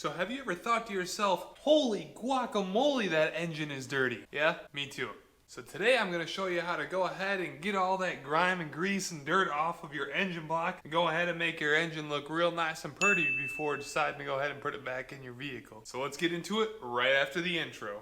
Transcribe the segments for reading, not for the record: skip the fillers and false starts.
So have you ever thought to yourself, holy guacamole, that engine is dirty? Yeah, me too. So today I'm going to show you how to go ahead and get all that grime and grease and dirt off of your engine block and go ahead and make your engine look real nice and pretty before deciding to go ahead and put it back in your vehicle. So let's get into it right after the intro.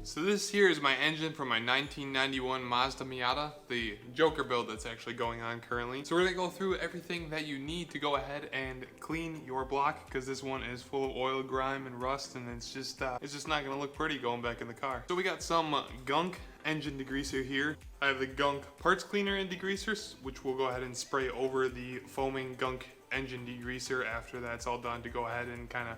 So this here is my engine from my 1991 Mazda Miata, the Joker build that's actually going on currently. So we're gonna go through everything that you need to go ahead and clean your block, because this one is full of oil, grime, and rust, and it's just not gonna look pretty going back in the car. So we got some gunk engine degreaser here. I have the gunk parts cleaner and degreaser, which we'll go ahead and spray over the foaming gunk engine degreaser after that's all done to go ahead and kind of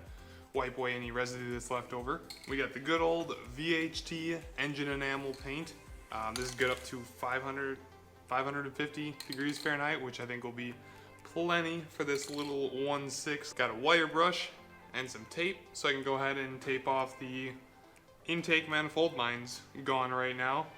wipe away any residue that's left over. We got the good old VHT engine enamel paint. This is good up to 550 degrees Fahrenheit, which I think will be plenty for this little 1/6. Got a wire brush and some tape, so I can go ahead and tape off the intake manifold. Mine's gone right now.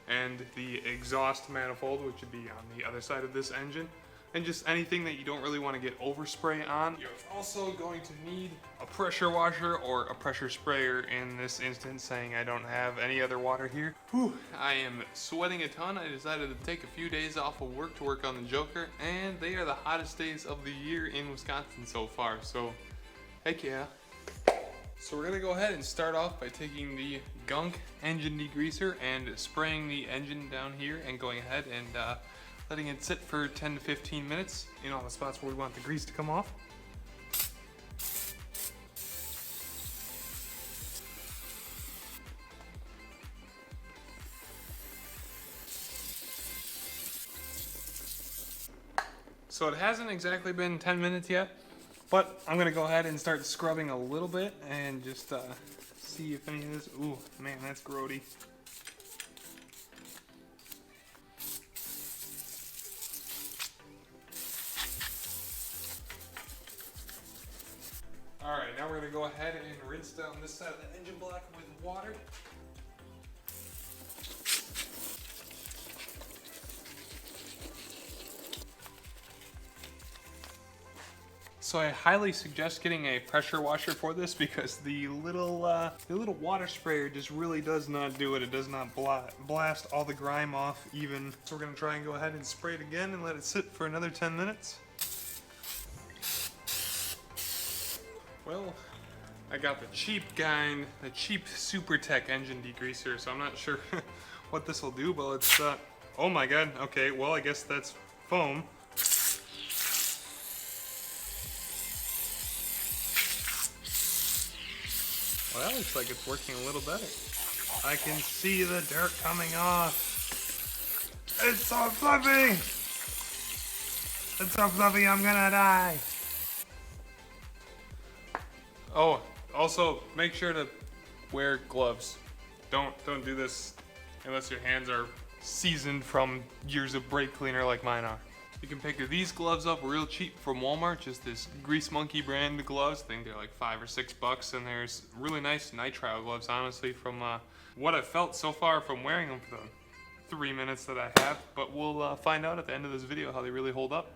And the exhaust manifold, which would be on the other side of this engine. And just anything that you don't really want to get overspray on. You're also going to need a pressure washer or a pressure sprayer in this instance, saying I don't have any other water here. Whew, I am sweating a ton. I decided to take a few days off of work to work on the Joker, and they are the hottest days of the year in Wisconsin so far, so heck yeah. So we're gonna go ahead and start off by taking the gunk engine degreaser and spraying the engine down here and going ahead and letting it sit for 10 to 15 minutes in all the spots where we want the grease to come off. So it hasn't exactly been 10 minutes yet, but I'm gonna go ahead and start scrubbing a little bit and just see if any of this, ooh, man, that's grody. Alright, now we're going to go ahead and rinse down this side of the engine block with water. So I highly suggest getting a pressure washer for this, because the little water sprayer just really does not do it. It does not blast all the grime off even. So we're going to try and go ahead and spray it again and let it sit for another 10 minutes. Well, I got the cheap kind, the cheap Supertech engine degreaser, so I'm not sure what this will do, but it's, oh my god, okay, well I guess that's foam. Well, that looks like it's working a little better. I can see the dirt coming off. It's so fluffy! It's so fluffy, I'm gonna die. Oh, also make sure to wear gloves. Don't do this unless your hands are seasoned from years of brake cleaner like mine are. You can pick these gloves up real cheap from Walmart, just this Grease Monkey brand gloves. I think they're like $5 or $6, and there's really nice nitrile gloves, honestly, from what I've felt so far from wearing them for the 3 minutes that I have. But we'll find out at the end of this video how they really hold up.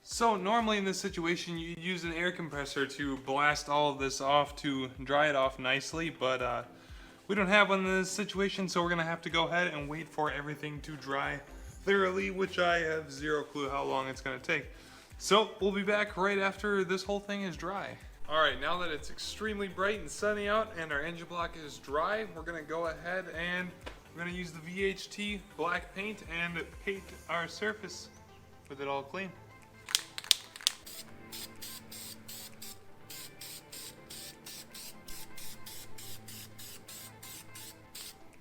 So normally in this situation you use an air compressor to blast all of this off to dry it off nicely, but we don't have one in this situation, so we're gonna have to go ahead and wait for everything to dry thoroughly, which I have zero clue how long it's gonna take. So we'll be back right after this whole thing is dry. Alright, now that it's extremely bright and sunny out and our engine block is dry, we're gonna go ahead and we're gonna use the VHT black paint and paint our surface with it all clean.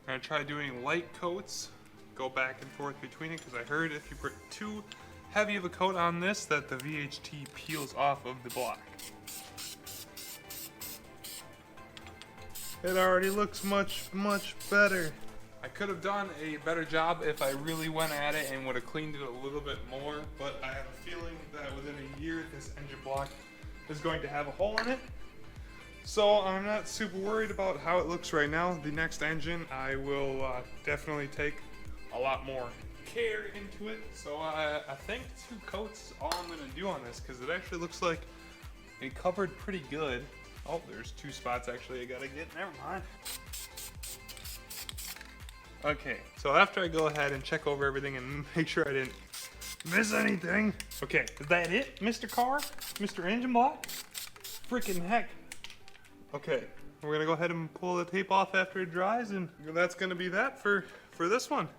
I'm gonna try doing light coats, go back and forth between it, because I heard if you put too heavy of a coat on this that the VHT peels off of the block. It already looks much better. I could have done a better job if I really went at it and would have cleaned it a little bit more, but I have a feeling that within a year this engine block is going to have a hole in it. So I'm not super worried about how it looks right now. The next engine, I will definitely take a lot more care into it. So I think 2 coats is all I'm gonna do on this, because it actually looks like it covered pretty good. Oh, there's 2 spots actually I gotta get, never mind. Okay, so after I go ahead and check over everything and make sure I didn't miss anything. Okay, is that it, Mr. Car? Mr. Engine Block? Freaking heck. Okay, we're gonna go ahead and pull the tape off after it dries, and that's gonna be that for this one.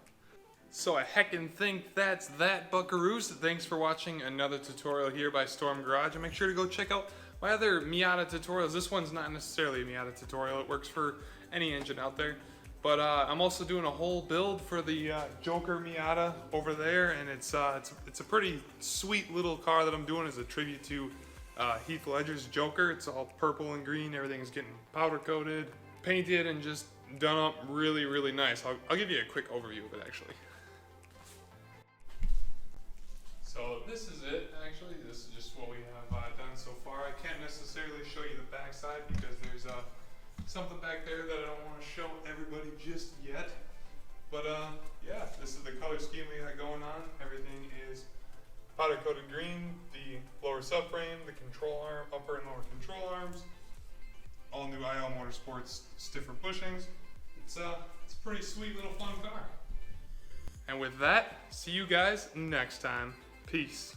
So I heckin' think that's that, buckaroos. Thanks for watching another tutorial here by Storm Garage, and make sure to go check out my other Miata tutorials. This one's not necessarily a Miata tutorial, it works for any engine out there. But I'm also doing a whole build for the Joker Miata over there, and it's a pretty sweet little car that I'm doing as a tribute to Heath Ledger's Joker. It's all purple and green, everything is getting powder coated, painted, and just done up really, really nice. I'll give you a quick overview of it actually. So this is it actually, this is just what we have done so far. I can't necessarily show you the backside because there's something back there that I don't want to show everybody just yet. But yeah, this is the color scheme we got going on. Everything is powder coated green, the lower subframe, the control arm, upper and lower control arms, all new IL Motorsports stiffer bushings. It's a pretty sweet little fun car. And with that, see you guys next time. Peace.